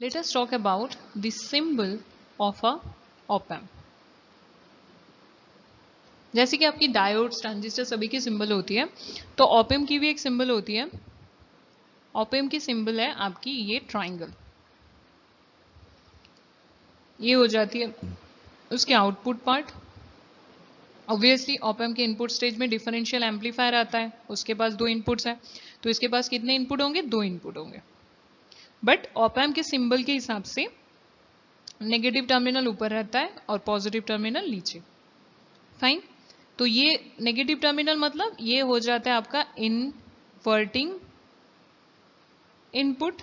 Let us talk about the symbol of a op-amp. जैसे कि आपकी डायोड्स, ट्रांजिस्टर सभी की सिंबल होती है, तो op-amp की भी एक सिंबल होती है. op-amp की सिंबल है आपकी ये ट्राइंगल. ये हो जाती है उसके आउटपुट पार्ट. ऑब्वियसली op-amp के इनपुट स्टेज में डिफरेंशियल एम्पलीफायर आता है, उसके पास 2 इनपुट्स हैं, तो इसके पास कितने इनपुट होंगे? 2 इनपुट होंगे. बट op-amp के सिंबल के हिसाब से नेगेटिव टर्मिनल ऊपर रहता है और पॉजिटिव टर्मिनल नीचे. फाइन. तो ये नेगेटिव टर्मिनल मतलब ये हो जाता है आपका इनवर्टिंग इनपुट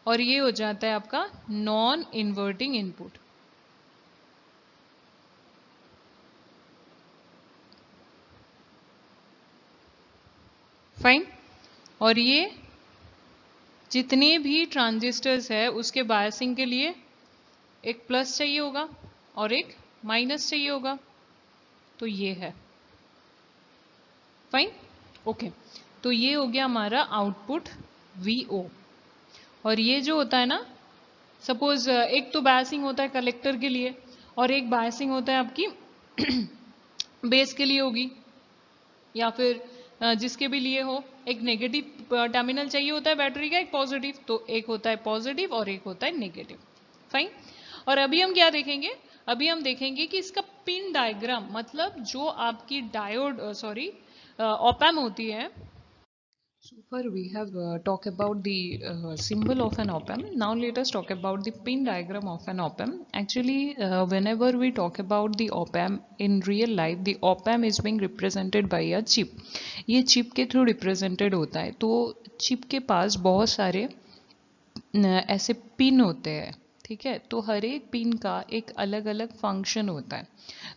और ये हो जाता है आपका नॉन इनवर्टिंग इनपुट. फाइन. और ये जितने भी ट्रांजिस्टर्स है उसके बायसिंग के लिए एक प्लस चाहिए होगा और एक माइनस चाहिए होगा, तो ये है. फाइन. ओके. तो ये हो गया हमारा आउटपुट VO. और ये जो होता है ना, सपोज एक तो बायसिंग होता है कलेक्टर के लिए और एक बायसिंग होता है आपकी बेस के लिए होगी, या फिर जिसके भी लिए हो. एक नेगेटिव टर्मिनल चाहिए होता है बैटरी का, एक पॉजिटिव. तो एक होता है पॉजिटिव और एक होता है नेगेटिव. फाइन. और अभी हम क्या देखेंगे? अभी हम देखेंगे कि इसका पिन डायग्राम, मतलब जो आपकी डायोड op-amp होती है. So far we have talked about the symbol of an op-amp. Now let us talk about the pin diagram of an op-amp. Actually, whenever we talk about the op-amp in real life, the op-amp is being represented by a chip. ये chip के through represented होता है. तो chip के पास बहुत सारे ऐसे pin होते हैं, ठीक है. तो हर एक पिन का एक अलग अलग फंक्शन होता है.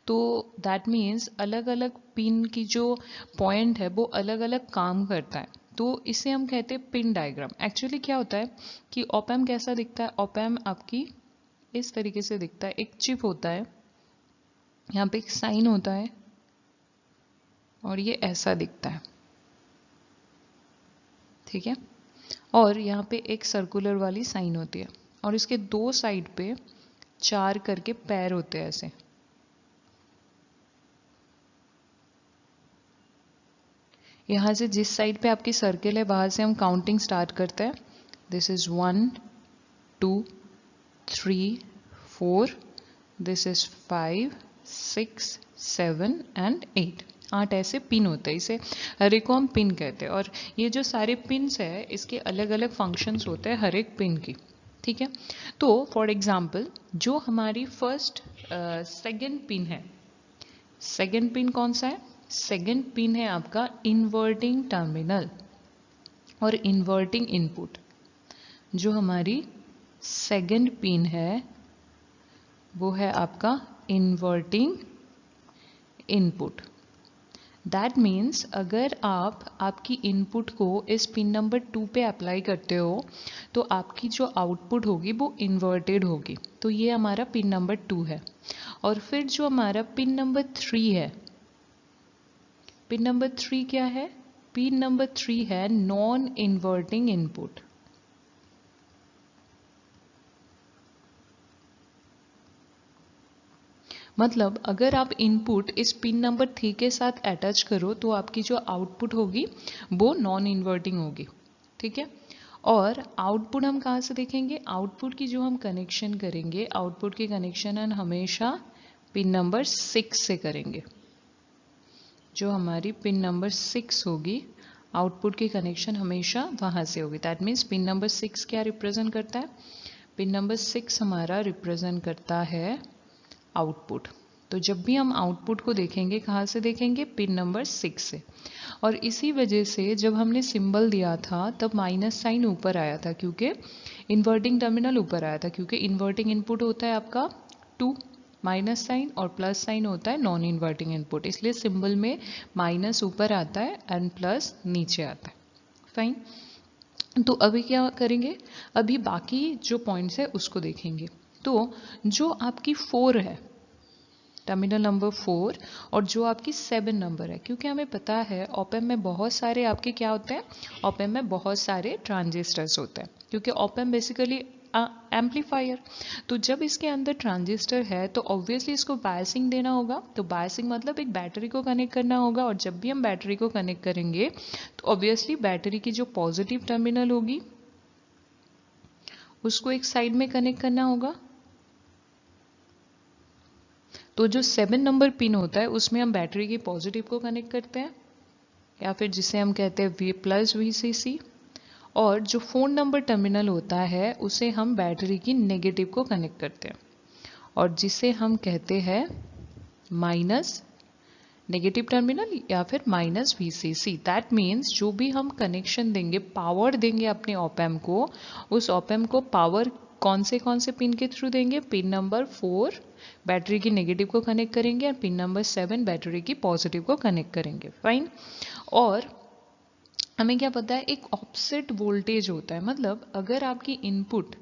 तो दैट मीन्स अलग अलग पिन की जो पॉइंट है वो अलग अलग काम करता है. तो इसे हम कहते हैं पिन डायग्राम. एक्चुअली क्या होता है कि op-amp कैसा दिखता है? op-amp आपकी इस तरीके से दिखता है. एक चिप होता है, यहाँ पे एक साइन होता है और ये ऐसा दिखता है, ठीक है. और यहाँ पे एक सर्कुलर वाली साइन होती है और इसके दो साइड पे 4 करके पैर होते हैं ऐसे. यहाँ से जिस साइड पे आपकी सर्किल है वहां से हम काउंटिंग स्टार्ट करते हैं. This is 1 2 3 4, this is 5 6 7 and 8. 8 ऐसे पिन होते हैं. इसे हर एक को हम पिन कहते हैं. और ये जो सारे पिन्स है इसके अलग अलग फंक्शंस होते हैं हर एक पिन की, ठीक है. तो फॉर एग्जाम्पल जो हमारी फर्स्ट सेकेंड पिन है, सेकेंड पिन कौन सा है? सेकेंड पिन है आपका इन्वर्टिंग टर्मिनल और इन्वर्टिंग इनपुट. जो हमारी सेकेंड पिन है वो है आपका इन्वर्टिंग इनपुट. दैट मीन्स अगर आप आपकी इनपुट को इस पिन नंबर 2 पे अप्लाई करते हो तो आपकी जो आउटपुट होगी वो इन्वर्टेड होगी. तो ये हमारा पिन नंबर 2 है. और फिर जो हमारा पिन नंबर 3 है, पिन नंबर 3 क्या है? पिन नंबर 3 है नॉन इन्वर्टिंग इनपुट. मतलब अगर आप इनपुट इस पिन नंबर 3 के साथ अटैच करो तो आपकी जो आउटपुट होगी वो नॉन इन्वर्टिंग होगी, ठीक है. और आउटपुट हम कहाँ से देखेंगे? आउटपुट की जो हम कनेक्शन करेंगे, आउटपुट की कनेक्शन हम हमेशा पिन नंबर 6 से करेंगे. जो हमारी पिन नंबर 6 होगी आउटपुट की कनेक्शन हमेशा वहाँ से होगी. दैट मीन्स पिन नंबर 6 क्या रिप्रेजेंट करता है? पिन नंबर 6 हमारा रिप्रेजेंट करता है आउटपुट. तो जब भी हम आउटपुट को देखेंगे कहाँ से देखेंगे? पिन नंबर 6 से. और इसी वजह से जब हमने सिंबल दिया था तब माइनस साइन ऊपर आया था, क्योंकि इन्वर्टिंग टर्मिनल ऊपर आया था, क्योंकि इन्वर्टिंग इनपुट होता है आपका 2, माइनस साइन, और प्लस साइन होता है नॉन इन्वर्टिंग इनपुट. इसलिए सिंबल में माइनस ऊपर आता है एंड प्लस नीचे आता है. फाइन. तो अभी क्या करेंगे? अभी बाकी जो पॉइंट्स है उसको देखेंगे. तो जो आपकी 4 है, टर्मिनल नंबर 4, और जो आपकी 7 नंबर है, क्योंकि हमें पता है op-amp में बहुत सारे आपके क्या होते हैं? op-amp में बहुत सारे ट्रांजिस्टर्स होते हैं, क्योंकि op-amp बेसिकली एम्पलीफायर। तो जब इसके अंदर ट्रांजिस्टर है तो ऑब्वियसली इसको बायसिंग देना होगा। तो बायसिंग मतलब एक बैटरी को कनेक्ट करना होगा, और जब भी हम बैटरी को कनेक्ट करेंगे तो ऑब्वियसली बैटरी की जो पॉजिटिव टर्मिनल होगी उसको एक साइड में कनेक्ट करना होगा। तो जो 7 नंबर पिन होता है उसमें हम बैटरी की पॉजिटिव को कनेक्ट करते हैं, या फिर जिसे हम कहते हैं V+ VCC, और जो 4 नंबर टर्मिनल होता है उसे हम बैटरी की नेगेटिव को कनेक्ट करते हैं, और जिसे हम कहते हैं माइनस नेगेटिव टर्मिनल या फिर -VCC। दैट मीन्स जो भी हम कनेक्शन देंगे, पावर देंगे अपने ऑप एम्प को, उस ऑप एम्प को पावर कौन से पिन के थ्रू देंगे? पिन नंबर 4 बैटरी की नेगेटिव को कनेक्ट करेंगे, और पिन नंबर 7 बैटरी की पॉजिटिव को कनेक्ट करेंगे। फाइन। और हमें क्या पता है, एक ऑफसेट वोल्टेज होता है, मतलब अगर आपकी इनपुट,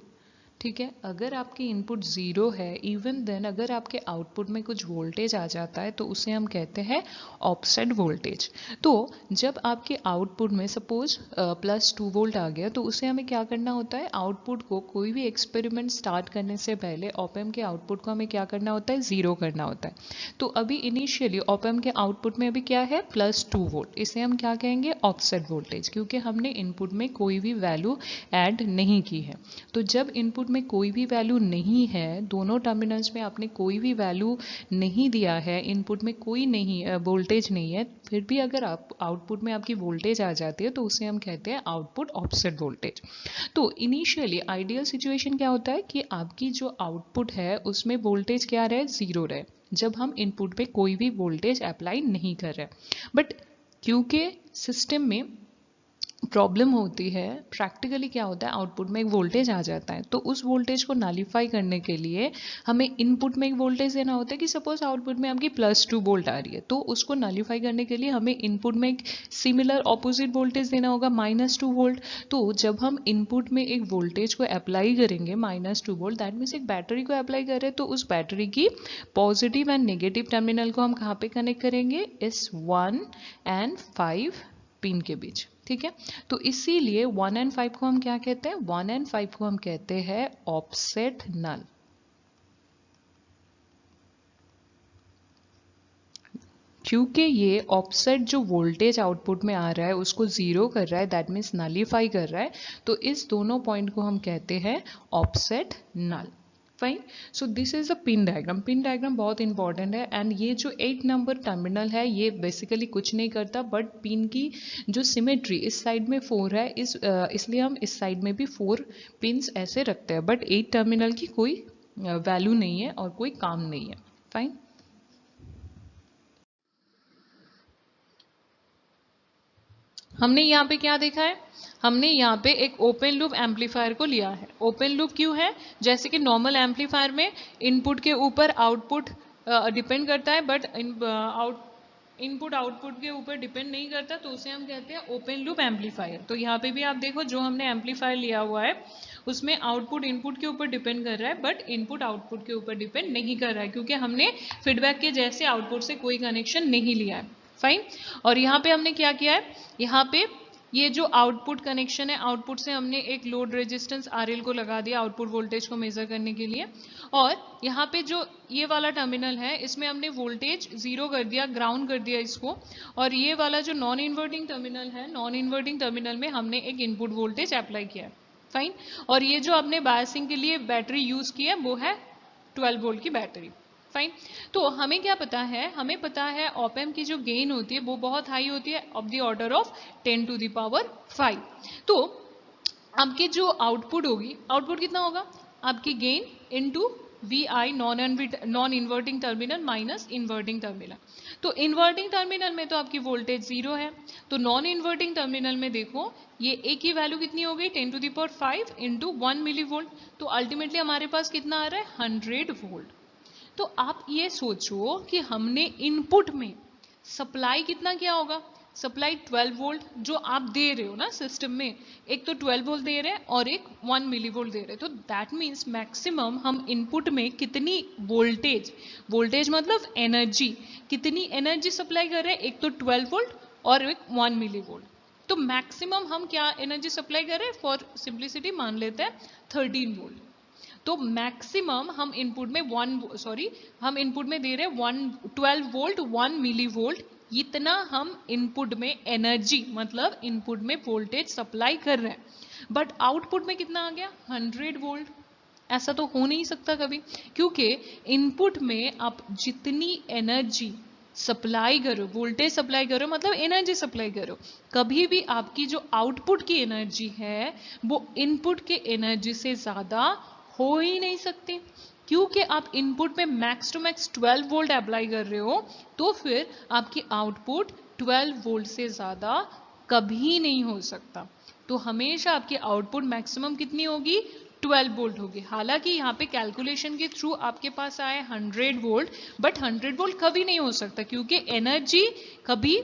ठीक है, अगर आपकी इनपुट 0 है, इवन देन अगर आपके आउटपुट में कुछ वोल्टेज आ जाता है तो उसे हम कहते हैं ऑफसेट वोल्टेज। तो जब आपके आउटपुट में सपोज +2 वोल्ट आ गया तो उसे हमें क्या करना होता है? आउटपुट को कोई भी एक्सपेरिमेंट स्टार्ट करने से पहले ऑप एम्प के आउटपुट को हमें क्या करना होता है? 0 करना होता है। तो अभी इनिशियली ऑप एम्प के आउटपुट में अभी क्या है? +2 वोल्ट। इसे हम क्या कहेंगे? ऑफसेट वोल्टेज, क्योंकि हमने इनपुट में कोई भी वैल्यू ऐड नहीं की है। तो जब इनपुट में कोई भी वैल्यू नहीं है, दोनों टर्मिनल्स में आपने कोई भी वैल्यू नहीं दिया है, इनपुट में कोई नहीं वोल्टेज नहीं है, फिर भी अगर आप आउटपुट में आपकी वोल्टेज आ जाती है तो उसे हम कहते हैं आउटपुट ऑफसेट वोल्टेज। तो इनिशियली आइडियल सिचुएशन क्या होता है कि आपकी जो आउटपुट है उसमें वोल्टेज क्या रहे? 0 रहे, जब हम इनपुट में कोई भी वोल्टेज अप्लाई नहीं कर रहे। बट क्योंकि सिस्टम में प्रॉब्लम होती है, प्रैक्टिकली क्या होता है, आउटपुट में एक वोल्टेज आ जाता है, तो उस वोल्टेज को नलिफाई करने के लिए हमें इनपुट में एक वोल्टेज देना होता है कि सपोज आउटपुट में आपकी +2 वोल्ट आ रही है, तो उसको नलिफाई करने के लिए हमें इनपुट में एक सिमिलर ऑपोजिट वोल्टेज देना होगा -2 वोल्ट। तो जब हम इनपुट में एक वोल्टेज को अप्लाई करेंगे -2 वोल्ट, दैट मीन्स एक बैटरी को अप्लाई कर रहे हैं, तो उस बैटरी की पॉजिटिव एंड नेगेटिव टर्मिनल को हम कहाँ पे कनेक्ट करेंगे? इस 1 and 5 पिन के बीच। ठीक है, तो इसीलिए 1 and 5 को हम क्या कहते हैं? 1 and 5 को हम कहते हैं ऑफसेट नल। क्योंकि ये ऑफसेट जो वोल्टेज आउटपुट में आ रहा है उसको 0 कर रहा है, दैट मीन्स नलीफाई कर रहा है, तो इस दोनों पॉइंट को हम कहते हैं offset null. Fine. So this is the pin diagram. Pin diagram बहुत इंपॉर्टेंट है, एंड ये जो 8 नंबर टर्मिनल है ये बेसिकली कुछ नहीं करता, बट पिन की जो सिमेट्री इस साइड में 4 है, इसलिए हम इस साइड में भी 4 पिन्स ऐसे रखते हैं, बट 8 टर्मिनल की कोई वैल्यू नहीं है और कोई काम नहीं है। फाइन। हमने यहाँ पे क्या देखा है? हमने यहाँ पे एक ओपन लूप एम्पलीफायर को लिया है। ओपन लूप क्यों है? जैसे कि नॉर्मल एम्पलीफायर में इनपुट के ऊपर आउटपुट डिपेंड करता है, बट इनपुट आउटपुट के ऊपर डिपेंड नहीं करता, तो उसे हम कहते हैं ओपन लूप एम्पलीफायर। तो यहाँ पे भी आप देखो, जो हमने एम्पलीफायर लिया हुआ है उसमें आउटपुट इनपुट के ऊपर डिपेंड कर रहा है, बट इनपुट आउटपुट के ऊपर डिपेंड नहीं कर रहा है, क्योंकि हमने फीडबैक के जैसे आउटपुट से कोई कनेक्शन नहीं लिया है। फाइन। और यहाँ पे हमने क्या किया है? यहाँ पे ये जो आउटपुट कनेक्शन है, आउटपुट से हमने एक लोड रेजिस्टेंस RL को लगा दिया आउटपुट वोल्टेज को मेजर करने के लिए, और यहाँ पे जो ये वाला टर्मिनल है इसमें हमने वोल्टेज 0 कर दिया, ग्राउंड कर दिया इसको, और ये वाला जो नॉन इन्वर्टिंग टर्मिनल है, नॉन इन्वर्टिंग टर्मिनल में हमने एक इनपुट वोल्टेज अप्लाई किया है। फाइन। और ये जो आपने बायसिंग के लिए बैटरी यूज की है वो है 12 वोल्ट की बैटरी। फाइन। तो हमें क्या पता है? हमें पता है ऑप एम्प की जो गेन होती है वो बहुत हाई होती है, of the order of 10 to the power 5। तो आपकी जो आउटपुट होगी, आउटपुट कितना होगा? आपकी gain into VI non inverting terminal minus inverting terminal. तो इन्वर्टिंग टर्मिनल में तो आपकी वोल्टेज 0 है, तो नॉन इन्वर्टिंग टर्मिनल में देखो ये A की वैल्यू कितनी हो गई? 10 to the power 5 into 1 milli volt. तो अल्टीमेटली हमारे पास कितना आ रहा है? 100 वोल्ट। तो आप ये सोचो कि हमने इनपुट में सप्लाई कितना किया होगा? सप्लाई 12 वोल्ट जो आप दे रहे हो ना सिस्टम में, एक तो 12 वोल्ट दे रहे हैं और एक 1 मिली वोल्ट दे रहे हैं, तो दैट मीन्स मैक्सिमम हम इनपुट में कितनी वोल्टेज, वोल्टेज मतलब एनर्जी, कितनी एनर्जी सप्लाई कर रहे हैं? एक तो 12 वोल्ट और एक 1 मिली वोल्ट। तो मैक्सिमम हम क्या एनर्जी सप्लाई कर रहे हैं, फॉर सिंप्लिसिटी मान लेते हैं 13 वोल्ट। तो मैक्सिमम हम इनपुट में हम इनपुट में दे रहे हैं 12 वोल्ट 1 मिली वोल्ट, इतना हम इनपुट में एनर्जी मतलब इनपुट में वोल्टेज सप्लाई कर रहे हैं। बट आउटपुट में कितना आ गया, 100 वोल्ट। ऐसा तो हो नहीं सकता कभी, क्योंकि इनपुट में आप जितनी एनर्जी सप्लाई करो, वोल्टेज सप्लाई करो मतलब एनर्जी सप्लाई करो, कभी भी आपकी जो आउटपुट की एनर्जी है वो इनपुट के एनर्जी से ज्यादा हो ही नहीं सकती। क्योंकि आप इनपुट में max to max 12 volt apply कर रहे हो, तो फिर आपकी आउटपुट 12 वोल्ट से ज्यादा कभी नहीं हो सकता। तो हमेशा आपकी आउटपुट मैक्सिमम कितनी होगी, 12 वोल्ट होगी। हालांकि यहाँ पे कैलकुलेशन के थ्रू आपके पास आए 100 वोल्ट, बट 100 वोल्ट कभी नहीं हो सकता, क्योंकि एनर्जी कभी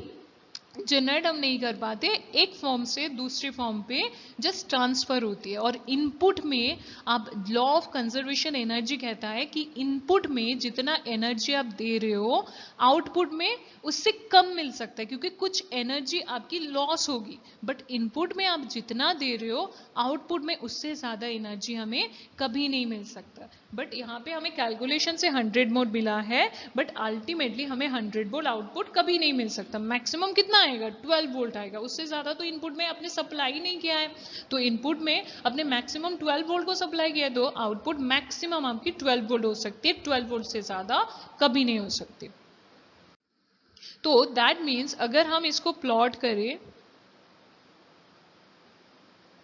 जनरेट हम नहीं कर पाते, एक फॉर्म से दूसरी फॉर्म पे जस्ट ट्रांसफर होती है। और इनपुट में आप लॉ ऑफ कंजर्वेशन एनर्जी कहता है कि इनपुट में जितना एनर्जी आप दे रहे हो आउटपुट में उससे कम मिल सकता है, क्योंकि कुछ एनर्जी आपकी लॉस होगी। बट इनपुट में आप जितना दे रहे हो आउटपुट में उससे ज्यादा एनर्जी हमें कभी नहीं मिल सकता। बट यहाँ पे हमें कैलकुलेशन से 100 वोल्ट मिला है, बट अल्टीमेटली हमें 100 वोल्ट आउटपुट कभी नहीं मिल सकता। मैक्सिमम कितना आएगा, 12 वोल्ट आएगा, उससे ज्यादा तो इनपुट में आपने सप्लाई नहीं किया है। तो इनपुट में अपने मैक्सिमम 12 वोल्ट को सप्लाई किया, तो आउटपुट मैक्सिमम आपकी 12 वोल्ट हो सकती है, 12 वोल्ट से ज्यादा कभी नहीं हो सकती। तो दैट मीन्स अगर हम इसको प्लॉट करें,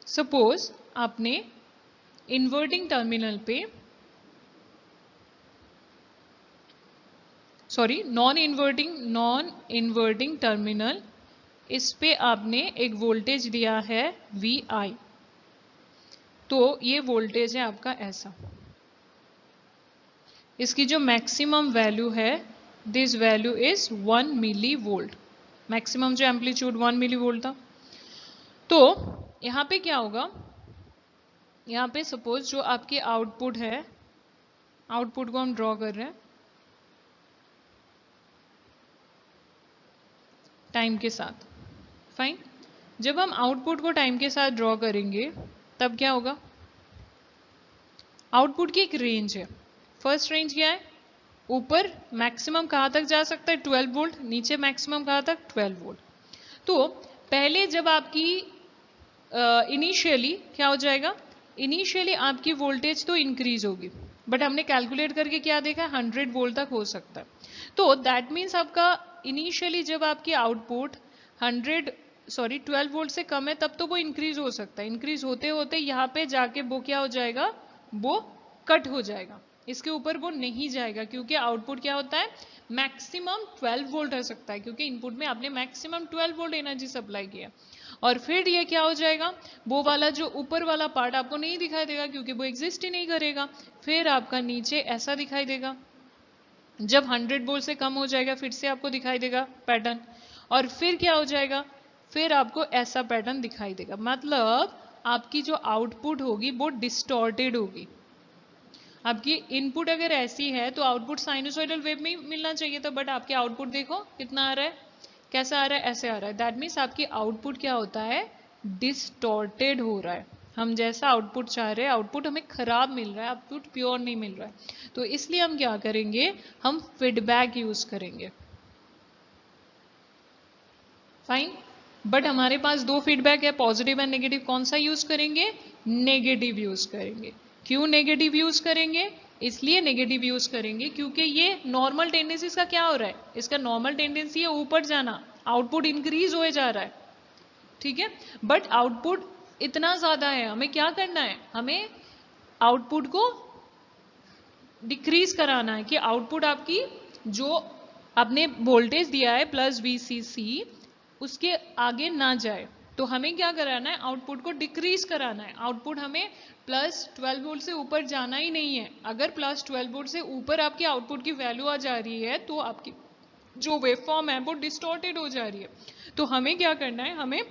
सपोज आपने इन्वर्टिंग टर्मिनल पे नॉन इन्वर्टिंग टर्मिनल, इस पे आपने एक वोल्टेज दिया है VI। तो ये वोल्टेज है आपका ऐसा, इसकी जो मैक्सिमम वैल्यू है, this value is 1 milli volt. Maximum जो एम्पलीट्यूड 1 मिली वोल्ट था। तो यहां पे क्या होगा, यहां पे सपोज जो आपके आउटपुट है, आउटपुट को हम ड्रॉ कर रहे हैं टाइम के साथ। फाइन, जब हम आउटपुट को टाइम के साथ ड्रॉ करेंगे तब क्या होगा, आउटपुट की एक रेंज है। फर्स्ट रेंज क्या है, ऊपर मैक्सिमम कहां तक जा सकता है 12 वोल्ट, नीचे मैक्सिमम कहां तक 12 वोल्ट। तो पहले जब आपकी इनिशियली क्या हो जाएगा, इनिशियली आपकी वोल्टेज तो इंक्रीज होगी, बट हमने कैलकुलेट करके क्या देखा, 100 वोल्ट तक हो सकता है। तो दैट मीन्स आपका इनिशियली जब आपकी आउटपुट 12 वोल्ट से कम है तब तो वो इंक्रीज हो सकता है। इंक्रीज होते होते यहाँ पे जाके वो क्या हो जाएगा, वो कट हो जाएगा, इसके ऊपर वो नहीं जाएगा, क्योंकि आउटपुट क्या होता है, मैक्सिमम 12 वोल्ट हो सकता है, क्योंकि इनपुट में आपने मैक्सिमम 12 वोल्ट एनर्जी सप्लाई किया। और फिर ये क्या हो जाएगा, वो वाला जो ऊपर वाला पार्ट आपको नहीं दिखाई देगा, क्योंकि वो एग्जिस्ट ही नहीं करेगा। फिर आपका नीचे ऐसा दिखाई देगा, जब 100 वोल्ट से कम हो जाएगा फिर से आपको दिखाई देगा पैटर्न, और फिर क्या हो जाएगा, फिर आपको ऐसा पैटर्न दिखाई देगा। मतलब आपकी जो आउटपुट होगी वो डिस्टॉर्टेड होगी। आपकी इनपुट अगर ऐसी है तो आउटपुट साइनोसॉइडल वेव में मिलना चाहिए था, बट आपके आउटपुट देखो कितना आ रहा है, कैसा आ रहा है, ऐसे आ रहा है। दैट मीन्स आपकी आउटपुट क्या होता है, डिस्टॉर्टेड हो रहा है। हम जैसा आउटपुट चाह रहे हैं आउटपुट हमें खराब मिल रहा है, आउटपुट प्योर नहीं मिल रहा है। तो इसलिए हम क्या करेंगे, हम फीडबैक यूज करेंगे। फाइन, बट हमारे पास दो फीडबैक है, पॉजिटिव एंड नेगेटिव। कौन सा यूज करेंगे, नेगेटिव यूज करेंगे। क्यों नेगेटिव यूज करेंगे, इसलिए नेगेटिव यूज करेंगे क्योंकि ये नॉर्मल टेंडेंसी का क्या हो रहा है, इसका नॉर्मल टेंडेंसी है ऊपर जाना, आउटपुट इंक्रीज हो जा रहा है, ठीक है। बट आउटपुट इतना ज्यादा है, हमें क्या करना है, हमें आउटपुट को डिक्रीज कराना है, कि आउटपुट आपकी जो आपने वोल्टेज दिया है प्लस VCC उसके आगे ना जाए। तो हमें क्या कराना है, आउटपुट को डिक्रीज कराना है। आउटपुट हमें प्लस 12 वोल्ट से ऊपर जाना ही नहीं है। अगर प्लस 12 वोल्ट से ऊपर आपकी आउटपुट की वैल्यू आ जा रही है तो आपकी जो वेवफॉर्म है वो डिस्टॉर्टेड हो जा रही है। तो हमें क्या करना है, हमें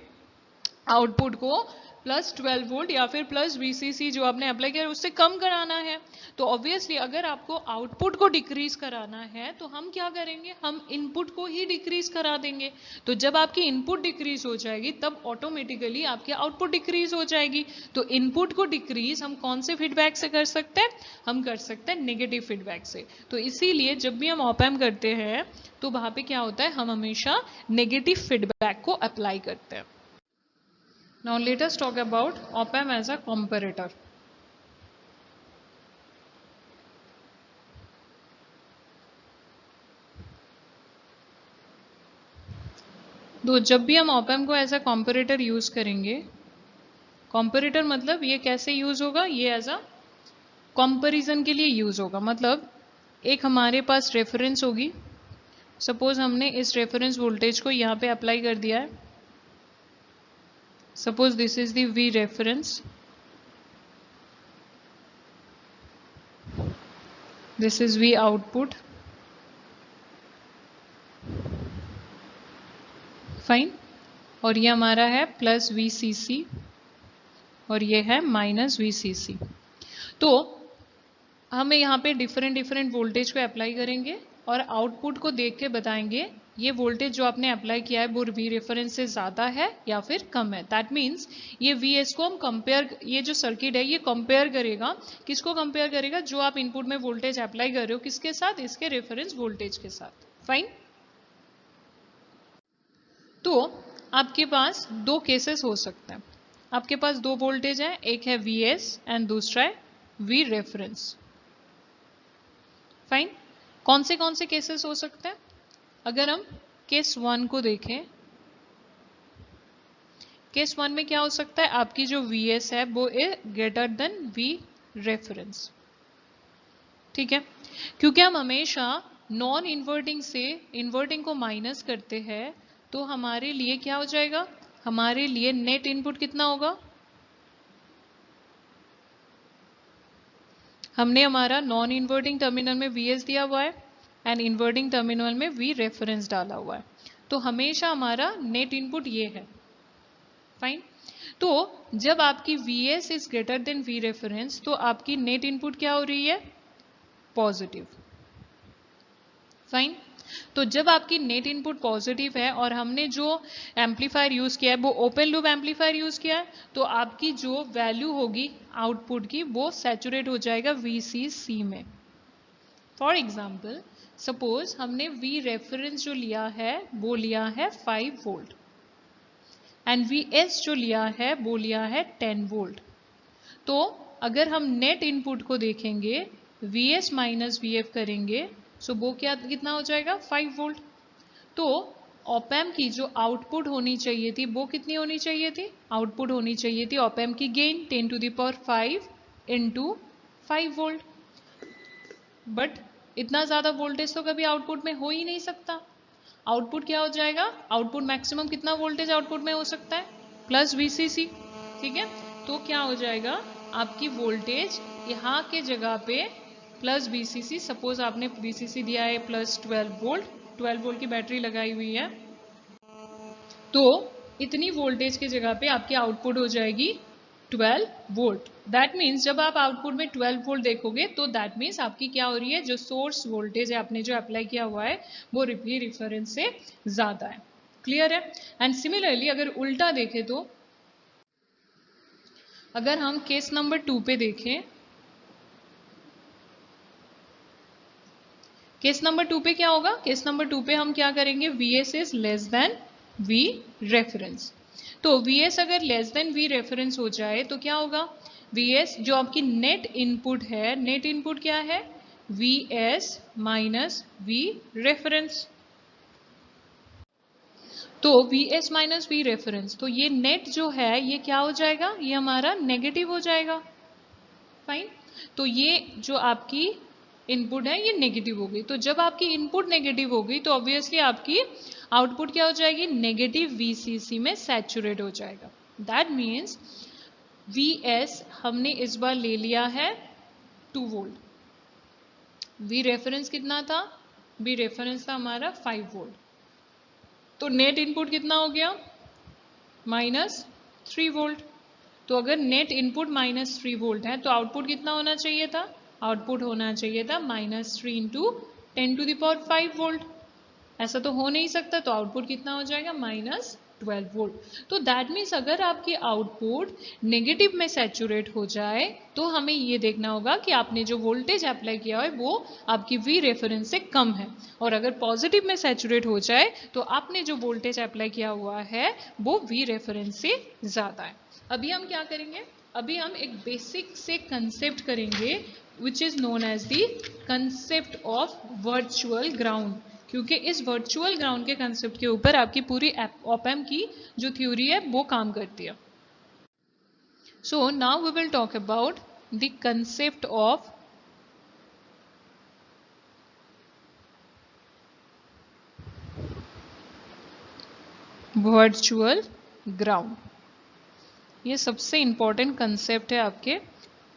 आउटपुट को प्लस 12 वोल्ट या फिर प्लस VCC जो आपने अप्लाई किया उससे कम कराना है। तो ऑब्वियसली अगर आपको आउटपुट को डिक्रीज कराना है तो हम क्या करेंगे, हम इनपुट को ही डिक्रीज करा देंगे। तो जब आपकी इनपुट डिक्रीज हो जाएगी तब ऑटोमेटिकली आपकी आउटपुट डिक्रीज हो जाएगी। तो इनपुट को डिक्रीज हम कौन से फीडबैक से कर सकते हैं, हम कर सकते हैं नेगेटिव फीडबैक से। तो इसीलिए जब भी हम ऑप एम्प करते हैं तो वहां पे क्या होता है, हम हमेशा नेगेटिव फीडबैक को अप्लाई करते हैं। Now let us talk about op amp as a comparator. तो जब भी हम op amp को एज अ कंपैरेटर यूज करेंगे, कंपैरेटर मतलब ये कैसे यूज होगा, ये एज अ कंपैरिजन के लिए यूज होगा। मतलब एक हमारे पास रेफरेंस होगी, सपोज हमने इस रेफरेंस वोल्टेज को यहाँ पे अप्लाई कर दिया है। Suppose this is the V reference, this is V output, fine. और ये हमारा है प्लस VCC और ये है माइनस VCC। तो हमें यहाँ पे डिफरेंट डिफरेंट वोल्टेज को अप्लाई करेंगे और आउटपुट को देख के बताएंगे ये वोल्टेज जो आपने अप्लाई किया है वो V रेफरेंस से ज़्यादा है या फिर कम है। दैट मीन्स ये VS को हम कंपेयर, ये जो सर्किट है ये कंपेयर करेगा, किसको कंपेयर करेगा, जो आप इनपुट में वोल्टेज अप्लाई कर रहे हो किसके साथ, इसके रेफरेंस वोल्टेज के साथ। फाइन। तो आपके पास दो केसेस हो सकते हैं, आपके पास दो वोल्टेज है, एक है VS एंड दूसरा है V रेफरेंस। फाइन। कौन से केसेस हो सकते हैं, अगर हम केस 1 को देखें, केस 1 में क्या हो सकता है, आपकी जो VS है वो is greater than V reference. ठीक है, क्योंकि हम हमेशा नॉन इन्वर्टिंग से इन्वर्टिंग को माइनस करते हैं तो हमारे लिए क्या हो जाएगा, हमारे लिए नेट इनपुट कितना होगा, हमने हमारा नॉन इन्वर्टिंग टर्मिनल में VS दिया हुआ है एंड इन्वर्टिंग टर्मिनल में V रेफरेंस डाला हुआ है, तो हमेशा हमारा नेट इनपुट ये है। फाइन। तो जब आपकी VS is greater than V reference तो आपकी नेट इनपुट क्या हो रही है, पॉजिटिव। फाइन। तो जब आपकी नेट इनपुट पॉजिटिव है और हमने जो एम्पलीफायर यूज किया है वो ओपन लूप एम्पलीफायर यूज किया है, तो आपकी जो वैल्यू होगी आउटपुट की वो सैचुरेट हो जाएगा VCC में। फॉर एग्जाम्पल सपोज हमने V रेफरेंस जो लिया है वो लिया है 5 वोल्ट एंड VS जो लिया है वो लिया है 10 वोल्ट। तो अगर हम नेट इनपुट को देखेंगे, VS माइनस VF करेंगे, सो वो क्या कितना हो जाएगा, 5 वोल्ट। तो ऑप एम्प की जो आउटपुट होनी चाहिए थी वो कितनी होनी चाहिए थी, आउटपुट होनी चाहिए थी ऑप एम्प की gain 10 to the power 5 into 5 volt. But इतना ज्यादा वोल्टेज तो कभी आउटपुट में हो ही नहीं सकता। आउटपुट क्या हो जाएगा, आउटपुट मैक्सिमम कितना वोल्टेज आउटपुट में हो सकता है, प्लस VCC। ठीक है, तो क्या हो जाएगा, आपकी वोल्टेज यहाँ के जगह पे प्लस VCC, सपोज आपने VCC दिया है प्लस 12 वोल्ट, 12 वोल्ट की बैटरी लगाई हुई है, तो इतनी वोल्टेज के जगह पे आपकी आउटपुट हो जाएगी 12 वोल्ट। दैट मीन्स जब आप आउटपुट में 12 वोल्ट देखोगे तो दैट मीन्स आपकी क्या हो रही है, जो सोर्स वोल्टेज है आपने जो अप्लाई किया हुआ है वो V रेफरेंस से ज्यादा है। क्लियर है। एंड सिमिलरली अगर उल्टा देखें तो अगर हम केस नंबर 2 पे देखें, केस नंबर 2 पे क्या होगा, केस नंबर 2 पे हम क्या करेंगे, VS is less than V reference. तो VS अगर लेस देन V रेफरेंस हो जाए तो क्या होगा, VS जो आपकी नेट इनपुट है, नेट इनपुट क्या है, VS माइनस V रेफरेंस। तो VS माइनस V रेफरेंस, तो ये नेट जो है ये क्या हो जाएगा, ये हमारा नेगेटिव हो जाएगा। फाइन। तो ये जो आपकी इनपुट है ये नेगेटिव हो गई। तो जब आपकी इनपुट नेगेटिव हो गई तो ऑब्वियसली आपकी आउटपुट क्या हो जाएगी, नेगेटिव VCC में सैचुरेट हो जाएगा। दैट मीन्स VS हमने इस बार ले लिया है 2 वोल्ट, V रेफरेंस कितना था, V रेफरेंस था हमारा 5 वोल्ट, तो नेट इनपुट कितना हो गया, -3 वोल्ट। तो अगर नेट इनपुट -3 वोल्ट है तो आउटपुट कितना होना चाहिए था? आउटपुट होना चाहिए था -3 इंटू 10⁵ वोल्ट। ऐसा तो हो नहीं सकता, तो आउटपुट कितना हो जाएगा? -12 वोल्ट। तो दैट मीन्स अगर आपकी आउटपुट नेगेटिव में सैचुरेट हो जाए तो हमें ये देखना होगा कि आपने जो वोल्टेज अप्लाई किया है वो आपकी V रेफरेंस से कम है, और अगर पॉजिटिव में सैचुरेट हो जाए तो आपने जो वोल्टेज अप्लाई किया हुआ है वो V रेफरेंस से ज़्यादा है। अभी हम क्या करेंगे? अभी हम एक बेसिक से कंसेप्ट करेंगे which is known as the concept of virtual ground, क्योंकि इस वर्चुअल ग्राउंड के कंसेप्ट के ऊपर आपकी पूरी ऑप-एम्प की जो थ्योरी है वो काम करती है। So now we will talk about the concept of virtual ground. ये सबसे इंपॉर्टेंट कंसेप्ट है आपके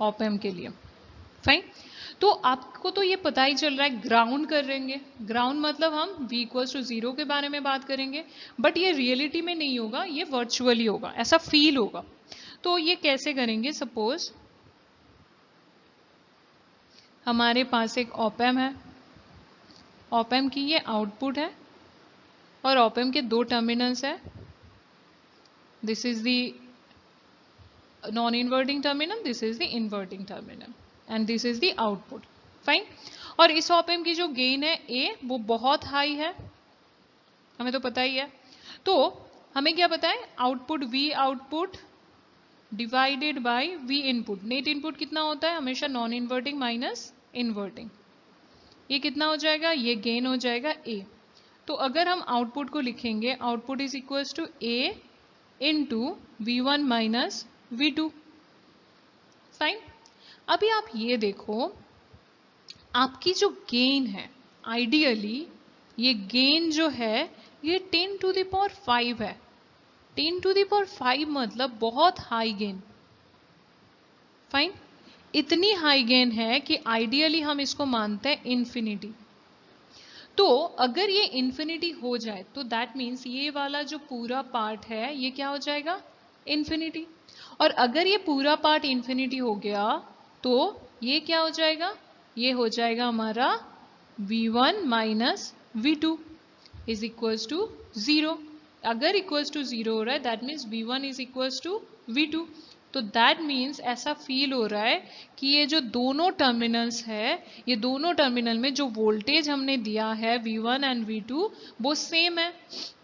ऑप-एम्प के लिए। फाइन। तो आपको तो ये पता ही चल रहा है ग्राउंड करेंगे, ग्राउंड मतलब हम V = 0 के बारे में बात करेंगे, बट ये रियलिटी में नहीं होगा, ये वर्चुअली होगा, ऐसा फील होगा। तो ये कैसे करेंगे? सपोज हमारे पास एक ऑप-एम्प है, ऑप-एम्प की ये आउटपुट है और ऑप-एम्प के 2 टर्मिनल्स है। This is the non inverting terminal, this is the inverting terminal, and this is the output. Fine. और इस ऑप-एम्प की जो गेन है A वो बहुत हाई है, हमें तो पता ही है। तो हमें क्या पता है? Output V output divided by V input. Net input कितना होता है? हमेशा नॉन इन्वर्टिंग माइनस इन्वर्टिंग। ये कितना हो जाएगा? ये गेन हो जाएगा A। तो अगर हम आउटपुट को लिखेंगे, output is equals to A into V1 minus V2। Fine. अभी आप ये देखो, आपकी जो गेन है आइडियली ये गेन जो है ये 10⁵ है। 10⁵ मतलब बहुत हाई गेन। फाइन। इतनी हाई गेन है कि आइडियली हम इसको मानते हैं इन्फिनिटी। तो अगर ये इन्फिनिटी हो जाए तो दैट मीन्स ये वाला जो पूरा पार्ट है ये क्या हो जाएगा? इन्फिनिटी। और अगर ये पूरा पार्ट इन्फिनिटी हो गया तो ये क्या हो जाएगा? ये हो जाएगा हमारा V1 minus V2 is equals to 0। अगर इक्वल्स टू 0 हो रहा है that means V1 is equals to V2। तो दैट मीन्स ऐसा फील हो रहा है कि ये जो दोनों टर्मिनल्स है, ये दोनों टर्मिनल में जो वोल्टेज हमने दिया है V1 एंड V2 वो सेम है।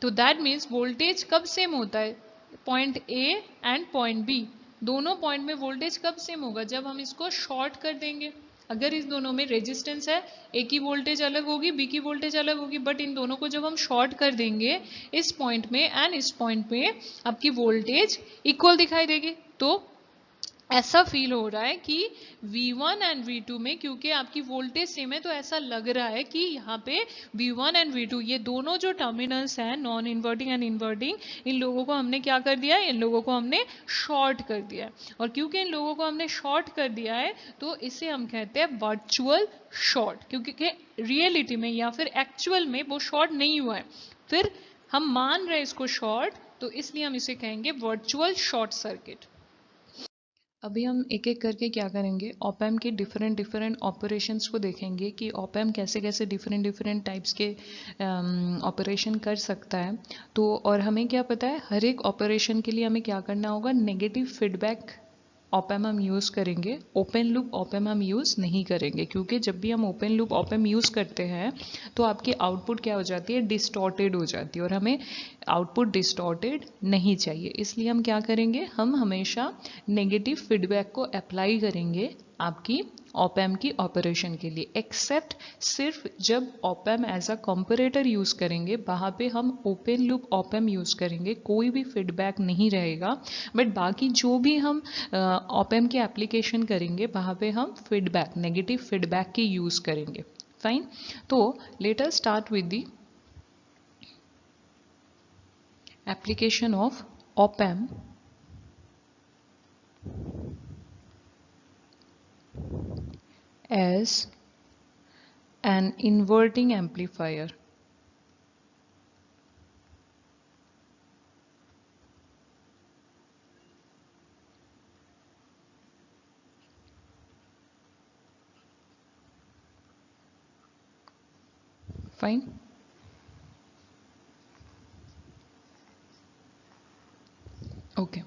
तो दैट मीन्स वोल्टेज कब सेम होता है? Point A and point B, दोनों पॉइंट में वोल्टेज कब सेम होगा? जब हम इसको शॉर्ट कर देंगे। अगर इस दोनों में रेजिस्टेंस है, ए की वोल्टेज अलग होगी, बी की वोल्टेज अलग होगी, बट इन दोनों को जब हम शॉर्ट कर देंगे इस पॉइंट में एंड इस पॉइंट में, आपकी वोल्टेज इक्वल दिखाई देगी। तो ऐसा फील हो रहा है कि V1 एंड V2 में क्योंकि आपकी वोल्टेज सेम है तो ऐसा लग रहा है कि यहाँ पे V1 एंड V2 ये दोनों जो टर्मिनल्स हैं नॉन इन्वर्टिंग एंड इन्वर्टिंग, इन लोगों को हमने क्या कर दिया है? इन लोगों को हमने शॉर्ट कर दिया है। और क्योंकि इन लोगों को हमने शॉर्ट कर दिया है तो इसे हम कहते हैं वर्चुअल शॉर्ट, क्योंकि रियलिटी में या फिर एक्चुअल में वो शॉर्ट नहीं हुआ है, फिर हम मान रहे हैं इसको शॉर्ट, तो इसलिए हम इसे कहेंगे वर्चुअल शॉर्ट सर्किट। अभी हम एक एक करके क्या करेंगे, ऑप-एम्प के डिफरेंट ऑपरेशंस को देखेंगे कि ऑप-एम्प कैसे कैसे डिफरेंट टाइप्स के ऑपरेशन कर सकता है। तो और हमें क्या पता है, हर एक ऑपरेशन के लिए हमें क्या करना होगा? नेगेटिव फीडबैक ऑप-एम्प हम यूज़ करेंगे, ओपन लूप ऑप-एम्प हम यूज़ नहीं करेंगे, क्योंकि जब भी हम ओपन लूप ऑप-एम्प यूज़ करते हैं तो आपकी आउटपुट क्या हो जाती है? डिस्टॉर्टेड हो जाती है, और हमें आउटपुट डिस्टॉर्टेड नहीं चाहिए। इसलिए हम क्या करेंगे? हम हमेशा नेगेटिव फीडबैक को अप्लाई करेंगे आपकी ऑप-एम्प की ऑपरेशन के लिए, एक्सेप्ट सिर्फ जब op amp as a comparator use करेंगे, वहाँ पे हम ओपन लूप ऑप-एम्प यूज़ करेंगे, कोई भी फीडबैक नहीं रहेगा। बट बाकी जो भी हम ऑप-एम्प की एप्लीकेशन करेंगे वहाँ पे हम फीडबैक, नेगेटिव फीडबैक की यूज़ करेंगे। फाइन। तो let us start with the application of op-amp as an inverting amplifier. Fine. Okay,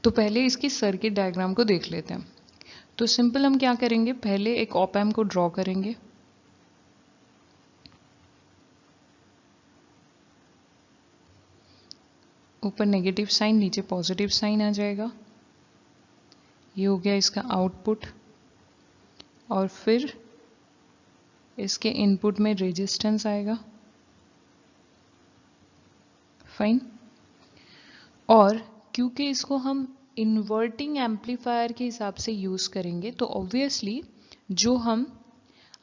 तो पहले इसकी सर्किट डायग्राम को देख लेते हैं। तो सिंपल हम क्या करेंगे, पहले एक ऑप एम्प को ड्रॉ करेंगे। ऊपर नेगेटिव साइन, नीचे पॉजिटिव साइन आ जाएगा। ये हो गया इसका आउटपुट, और फिर इसके इनपुट में रेजिस्टेंस आएगा। फाइन। और क्योंकि इसको हम इन्वर्टिंग एम्पलीफायर के हिसाब से यूज़ करेंगे, तो ऑब्वियसली जो हम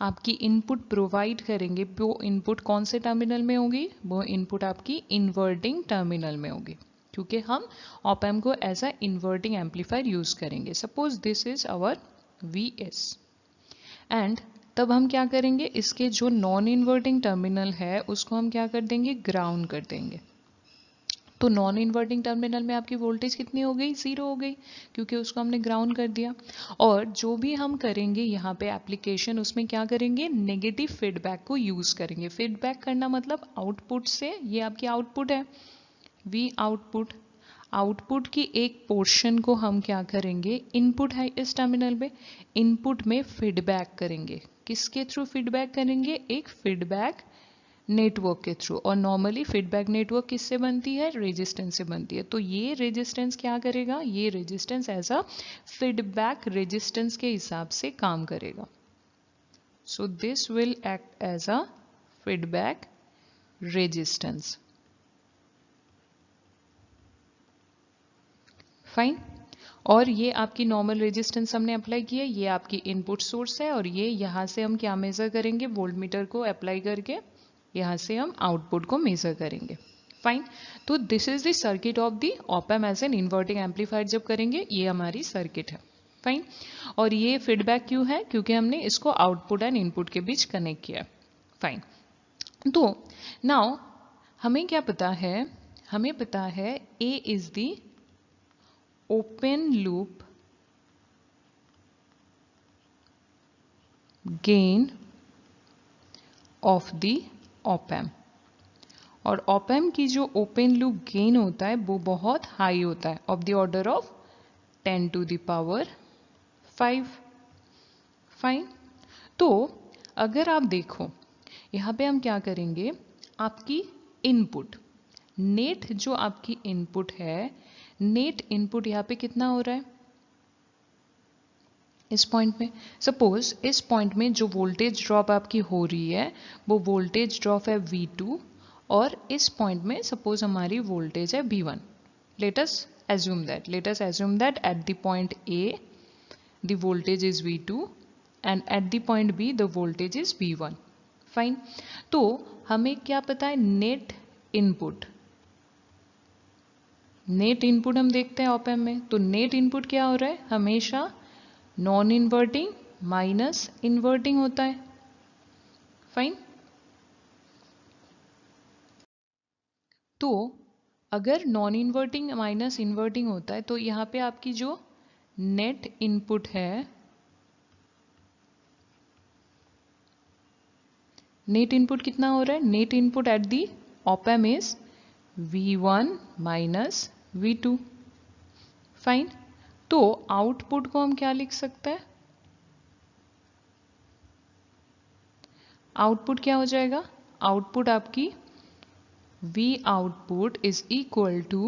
आपकी इनपुट प्रोवाइड करेंगे वो इनपुट कौन से टर्मिनल में होगी, वो इनपुट आपकी इन्वर्टिंग टर्मिनल में होगी, क्योंकि हम ऑप एम्प को as a inverting amplifier use करेंगे। Suppose this is our Vs, and तब हम क्या करेंगे, इसके जो नॉन इन्वर्टिंग टर्मिनल है उसको हम क्या कर देंगे, ग्राउंड कर देंगे। तो नॉन इन्वर्टिंग टर्मिनल में आपकी वोल्टेज कितनी हो गई, 0 हो गई, क्योंकि उसको हमने ग्राउंड कर दिया। और जो भी हम करेंगे यहाँ पे एप्लीकेशन, उसमें क्या करेंगे, नेगेटिव फीडबैक को यूज़ करेंगे। फीडबैक करना मतलब आउटपुट से, ये आपकी आउटपुट है V आउटपुट, आउटपुट की एक पोर्शन को हम क्या करेंगे, इनपुट है इस टर्मिनल में, इनपुट में फीडबैक करेंगे। किसके थ्रू फीडबैक करेंगे, एक फीडबैक नेटवर्क के थ्रू। और नॉर्मली फीडबैक नेटवर्क किससे बनती है, रेजिस्टेंस से बनती है। तो ये रेजिस्टेंस क्या करेगा, ये resistance as a feedback resistance के हिसाब से काम करेगा। So this will act as a feedback resistance. Fine. और ये आपकी नॉर्मल रेजिस्टेंस हमने अप्लाई की है, ये आपकी इनपुट सोर्स है, और ये यहाँ से हम क्या मेजर करेंगे, वोल्टमीटर को अप्लाई करके यहाँ से हम आउटपुट को मेजर करेंगे। फाइन। तो this is the circuit of the op amp as an inverting amplifier. जब करेंगे ये हमारी सर्किट है। फाइन। और ये फीडबैक क्यों है, क्योंकि हमने इसको आउटपुट एंड इनपुट के बीच कनेक्ट किया। फाइन। तो नाउ हमें क्या पता है, हमें पता है A is the open loop gain of the op amp. और ऑप एम्प की जो ओपन लूप गेन होता है वो बहुत हाई होता है, of the order of 10 to the power 5। Fine. तो अगर आप देखो यहाँ पे हम क्या करेंगे, आपकी इनपुट नेट, जो आपकी इनपुट है, नेट इनपुट यहाँ पे कितना हो रहा है, इस पॉइंट में। सपोज इस पॉइंट में जो वोल्टेज ड्रॉप आपकी हो रही है वो वोल्टेज ड्रॉप है V2, और इस पॉइंट में सपोज हमारी वोल्टेज है V1। let us assume that at the point A the voltage is V2 and at the point B the voltage is V1। Fine. तो हमें क्या पता है, नेट इनपुट, नेट इनपुट हम देखते हैं ऑप एम्प में। तो नेट इनपुट क्या हो रहा है, हमेशा नॉन इन्वर्टिंग माइनस इन्वर्टिंग होता है। फाइन। तो अगर नॉन इन्वर्टिंग माइनस इन्वर्टिंग होता है, तो यहाँ पे आपकी जो नेट इनपुट है, नेट इनपुट कितना हो रहा है, net input at the op amp is V1 minus V2। Fine. तो आउटपुट को हम क्या लिख सकते हैं, आउटपुट क्या हो जाएगा, आउटपुट आपकी V output is equal to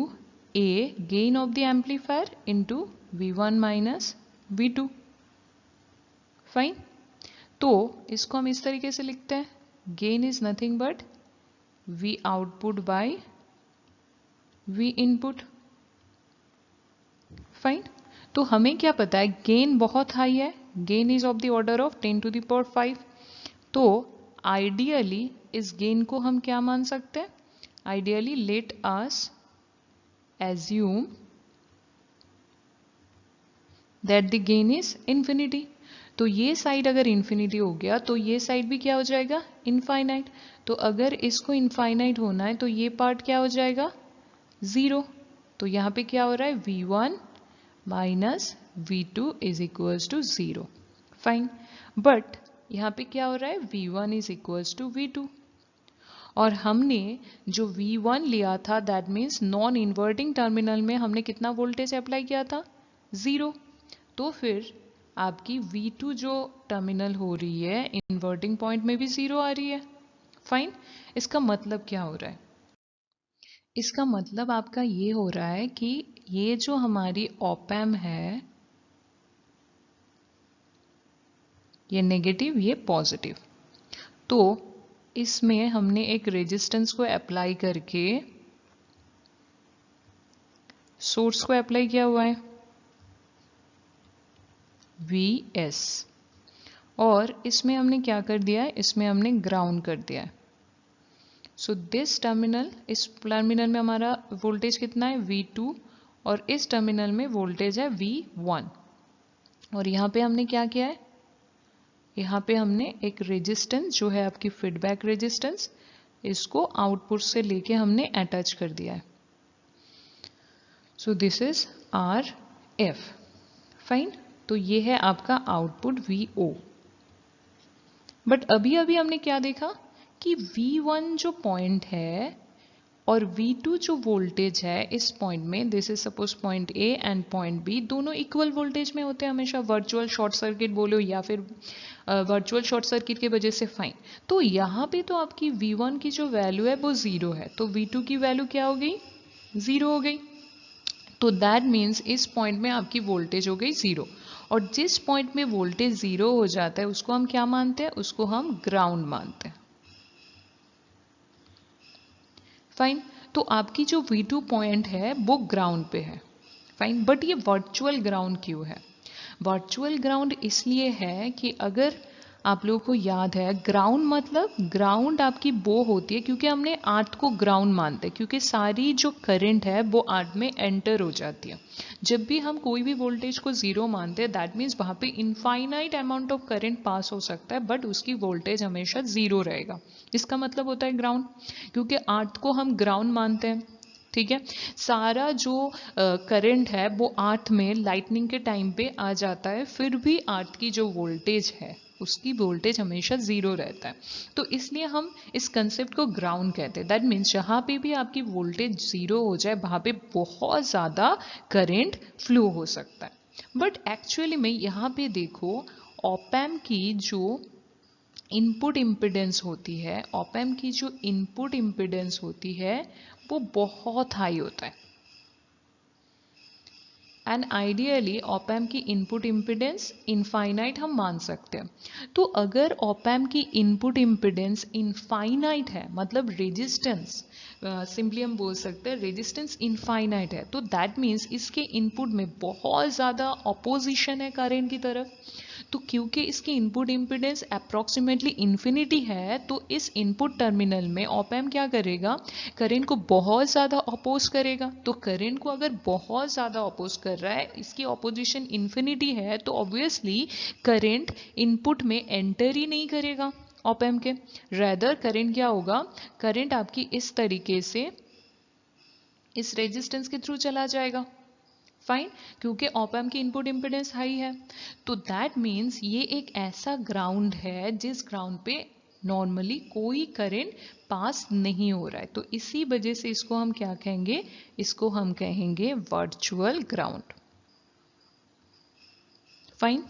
A gain of the amplifier into V1 minus V2। Fine. तो इसको हम इस तरीके से लिखते हैं, gain is nothing but V output by V input। Fine. तो हमें क्या पता है, गेन बहुत हाई है, gain is of the order of 10 to the power 5। तो आइडियली इस गेन को हम क्या मान सकते हैं, ideally let us assume that the gain is infinity। तो ये साइड अगर इन्फिनिटी हो गया तो ये साइड भी क्या हो जाएगा, इनफाइनाइट। तो अगर इसको इनफाइनाइट होना है तो ये पार्ट क्या हो जाएगा, 0। तो यहाँ पे क्या हो रहा है, V1 minus V2 is equals to 0। Fine. But यहाँ पे क्या हो रहा है, V1 is equals to V2। और हमने जो V1 लिया था that means non inverting terminal में हमने कितना वोल्टेज अप्लाई किया था, 0। तो फिर आपकी V2 जो टर्मिनल हो रही है इन्वर्टिंग पॉइंट में भी 0 आ रही है। फाइन। इसका मतलब क्या हो रहा है? इसका मतलब आपका ये हो रहा है कि ये जो हमारी ऑप एम्प है ये नेगेटिव, ये पॉजिटिव, तो इसमें हमने एक रेजिस्टेंस को अप्लाई करके सोर्स को अप्लाई किया हुआ है Vs, और इसमें हमने क्या कर दिया है, इसमें हमने ग्राउंड कर दिया है। सो दिस टर्मिनल, इस टर्मिनल में हमारा वोल्टेज कितना है V2 और इस टर्मिनल में वोल्टेज है V1। और यहाँ पे हमने क्या किया है, यहाँ पे हमने एक रेजिस्टेंस जो है आपकी फीडबैक रेजिस्टेंस, इसको आउटपुट से लेके हमने अटैच कर दिया है। सो दिस इज RF। फाइन। तो ये है आपका आउटपुट VO। बट अभी अभी हमने क्या देखा कि V1 जो पॉइंट है और V2 जो वोल्टेज है इस पॉइंट में, this is suppose point A and point B, दोनों इक्वल वोल्टेज में होते हैं हमेशा, वर्चुअल शॉर्ट सर्किट बोलो या फिर वर्चुअल शॉर्ट सर्किट की वजह से। फाइन। तो यहाँ पे तो आपकी V1 की जो वैल्यू है वो 0 है, तो V2 की वैल्यू क्या हो गई, 0 हो गई। तो दैट मीन्स इस पॉइंट में आपकी वोल्टेज हो गई 0, और जिस पॉइंट में वोल्टेज 0 हो जाता है उसको हम क्या मानते हैं, उसको हम ग्राउंड मानते हैं। फाइन। तो आपकी जो V2 पॉइंट है वो ग्राउंड पे है। फाइन। बट ये वर्चुअल ग्राउंड क्यों है? वर्चुअल ग्राउंड इसलिए है कि अगर आप लोगों को याद है, ग्राउंड मतलब ग्राउंड आपकी वो होती है क्योंकि हमने अर्थ को ग्राउंड मानते हैं, क्योंकि सारी जो करंट है वो अर्थ में एंटर हो जाती है। जब भी हम कोई भी वोल्टेज को 0 मानते हैं दैट मीन्स वहाँ पे infinite amount of current pass हो सकता है बट उसकी वोल्टेज हमेशा 0 रहेगा। इसका मतलब होता है ग्राउंड, क्योंकि अर्थ को हम ग्राउंड मानते हैं। ठीक है। सारा जो करंट है वो अर्थ में लाइटनिंग के टाइम पे आ जाता है, फिर भी अर्थ की जो वोल्टेज है उसकी वोल्टेज हमेशा 0 रहता है। तो इसलिए हम इस कंसेप्ट को ग्राउंड कहते हैं। दैट मीन्स जहाँ पे भी आपकी वोल्टेज 0 हो जाए वहाँ पे बहुत ज़्यादा करंट फ्लो हो सकता है। बट एक्चुअली में यहाँ पे देखो, ऑप एम्प की जो इनपुट इम्पिडेंस होती है, ऑप एम्प की जो इनपुट इम्पिडेंस होती है वो बहुत हाई होता है। एंड आइडियली ऑप एम्प की इनपुट इम्पिडेंस इनफाइनाइट हम मान सकते हैं। तो अगर ऑप एम्प की इनपुट इम्पिडेंस इनफाइनाइट है, मतलब रेजिस्टेंस, सिंपली हम बोल सकते हैं रेजिस्टेंस इनफाइनाइट है, तो दैट मीन्स इसके इनपुट में बहुत ज़्यादा ऑपोजिशन है करंट की तरफ। तो क्योंकि इसकी इनपुट इम्पिडेंस अप्रॉक्सीमेटली इन्फिनिटी है, तो इस इनपुट टर्मिनल में ऑप एम्प क्या करेगा, करंट को बहुत ज़्यादा अपोज करेगा। तो करंट को अगर बहुत ज़्यादा अपोज कर रहा है, इसकी ऑपोजिशन इन्फिनिटी है, तो ऑब्वियसली करंट इनपुट में एंटर ही नहीं करेगा ऑप एम्प के। रेदर करंट क्या होगा, करंट आपकी इस तरीके से इस रेजिस्टेंस के थ्रू चला जाएगा। फाइन। क्योंकि ऑप एम्प की इनपुट इम्पिडेंस हाई है, तो दैट मीन्स ये एक ऐसा ग्राउंड है जिस ग्राउंड पे नॉर्मली कोई करंट पास नहीं हो रहा है। तो इसी वजह से इसको हम क्या कहेंगे, इसको हम कहेंगे वर्चुअल ग्राउंड। फाइन।